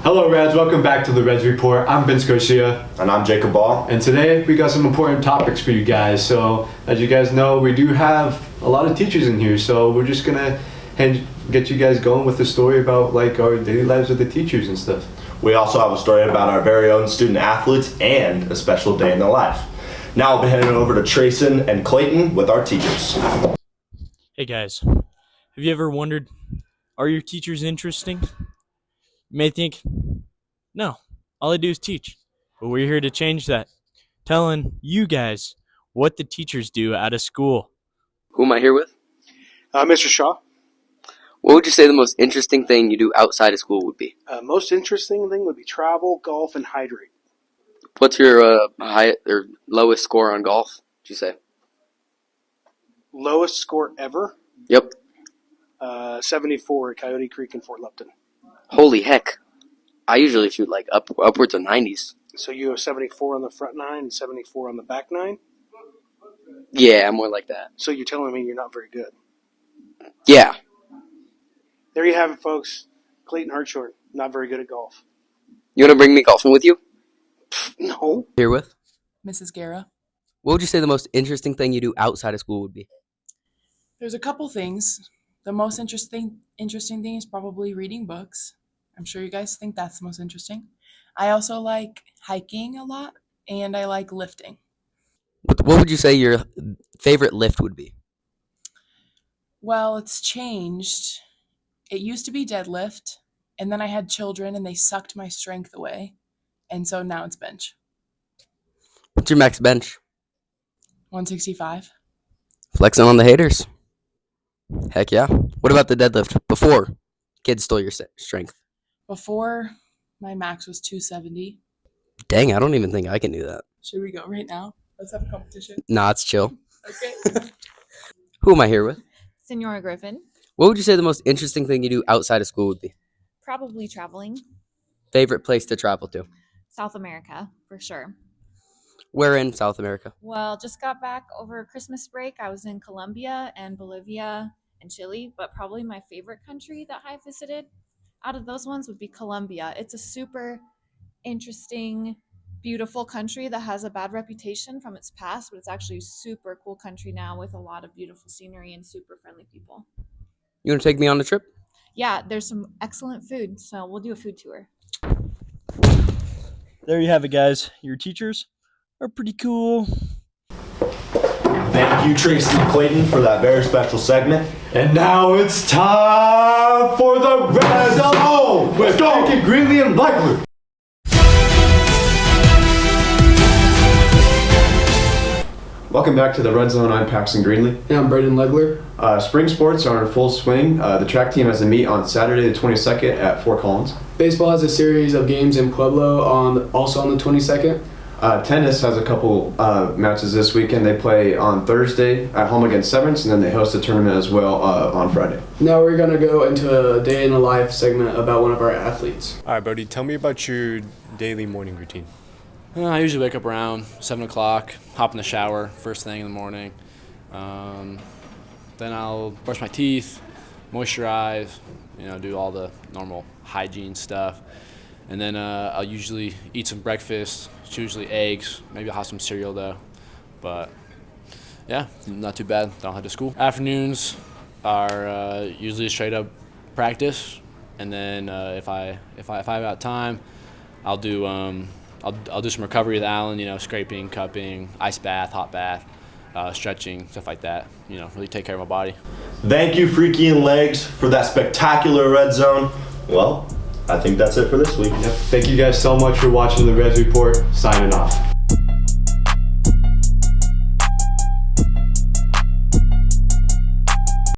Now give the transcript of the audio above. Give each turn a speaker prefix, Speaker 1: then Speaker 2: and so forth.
Speaker 1: Hello Reds, welcome back to the Reds Report. I'm Vince Garcia.
Speaker 2: And I'm Jacob Ball.
Speaker 1: And today we got some important topics for you guys. So as you guys know, we do have a lot of teachers in here. So we're just gonna get you guys going with the story about like our daily lives with the teachers and stuff.
Speaker 2: We also have a story about our very own student athletes and a special day in their life. Now I'll be heading over to Trayson and Clayton with our teachers.
Speaker 3: Hey guys, have you ever wondered, are your teachers interesting? You may think, no, all I do is teach. But we're here to change that, telling you guys what the teachers do out of school.
Speaker 4: Who am I here with?
Speaker 5: Mr. Shaw.
Speaker 4: What would you say the most interesting thing you do outside of school would be?
Speaker 5: Most interesting thing would be travel, golf, and hydrate.
Speaker 4: What's your highest or lowest score on golf, would you say?
Speaker 5: Lowest score ever?
Speaker 4: Yep.
Speaker 5: 74 at Coyote Creek in Fort Lupton.
Speaker 4: Holy heck. I usually shoot like upwards of 90s.
Speaker 5: So you have 74 on the front nine and 74 on the back nine?
Speaker 4: Yeah, more like that.
Speaker 5: So you're telling me you're not very good.
Speaker 4: Yeah.
Speaker 5: There you have it, folks. Clayton Hartshorn, not very good at golf.
Speaker 4: You want to bring me golfing with you?
Speaker 5: No.
Speaker 4: Here with?
Speaker 6: Mrs. Guerra.
Speaker 4: What would you say the most interesting thing you do outside of school would be?
Speaker 6: There's a couple things. The most interesting thing is probably reading books. I'm sure you guys think that's the most interesting. I also like hiking a lot, and I like lifting.
Speaker 4: What would you say your favorite lift would be?
Speaker 6: Well, it's changed. It used to be deadlift, and then I had children, and they sucked my strength away. And so now it's bench.
Speaker 4: What's your max bench?
Speaker 6: 165.
Speaker 4: Flexing on the haters. Heck yeah. What about the deadlift before kids stole your strength?
Speaker 6: Before, my max was 270.
Speaker 4: Dang, I don't even think I can do that.
Speaker 6: Should we go right now? Let's have a competition.
Speaker 4: Nah, it's chill.
Speaker 6: Okay.
Speaker 4: Who am I here with?
Speaker 7: Senora Griffin.
Speaker 4: What would you say the most interesting thing you do outside of school would be?
Speaker 7: Probably traveling.
Speaker 4: Favorite place to travel to?
Speaker 7: South America, for sure.
Speaker 4: Where in South America?
Speaker 7: Well, just got back over Christmas break. I was in Colombia and Bolivia and Chile, but probably my favorite country that I visited out of those ones would be Colombia. It's a super interesting, beautiful country that has a bad reputation from its past, but it's actually a super cool country now with a lot of beautiful scenery and super friendly people.
Speaker 4: You want to take me on a trip?
Speaker 7: Yeah, there's some excellent food, so we'll do a food tour.
Speaker 3: There you have it, guys. Your teachers are pretty cool.
Speaker 2: Thank you, Trayson and Clayton, for that very special segment.
Speaker 1: And now it's time for the Red Zone with Frankie Greenlee and Legler. Welcome back to the Red Zone. I'm Paxton Greenlee.
Speaker 8: Yeah, I'm Braden Legler.
Speaker 1: Spring sports are in full swing. The track team has a meet on Saturday the 22nd at Fort Collins.
Speaker 8: Baseball has a series of games in Pueblo also on the 22nd.
Speaker 1: Tennis has a couple matches this weekend. They play on Thursday at home against Severance, and then they host a tournament as well on Friday.
Speaker 8: Now we're going to go into a day in the life segment about one of our athletes.
Speaker 9: All right, Bodie, tell me about your daily morning routine.
Speaker 10: I usually wake up around 7 o'clock, hop in the shower first thing in the morning. Then I'll brush my teeth, moisturize, do all the normal hygiene stuff. And then I'll usually eat some breakfast. It's usually eggs. Maybe I'll have some cereal though. But yeah, not too bad. Don't head to school. Afternoons are usually straight up practice. And then if I have time, I'll do some recovery with Alan. Scraping, cupping, ice bath, hot bath, stretching, stuff like that. Really take care of my body.
Speaker 2: Thank you, Freaky and Legs, for that spectacular Red Zone. Well, I think that's it for this week.
Speaker 1: Thank you guys so much for watching the Reds Report. Signing off.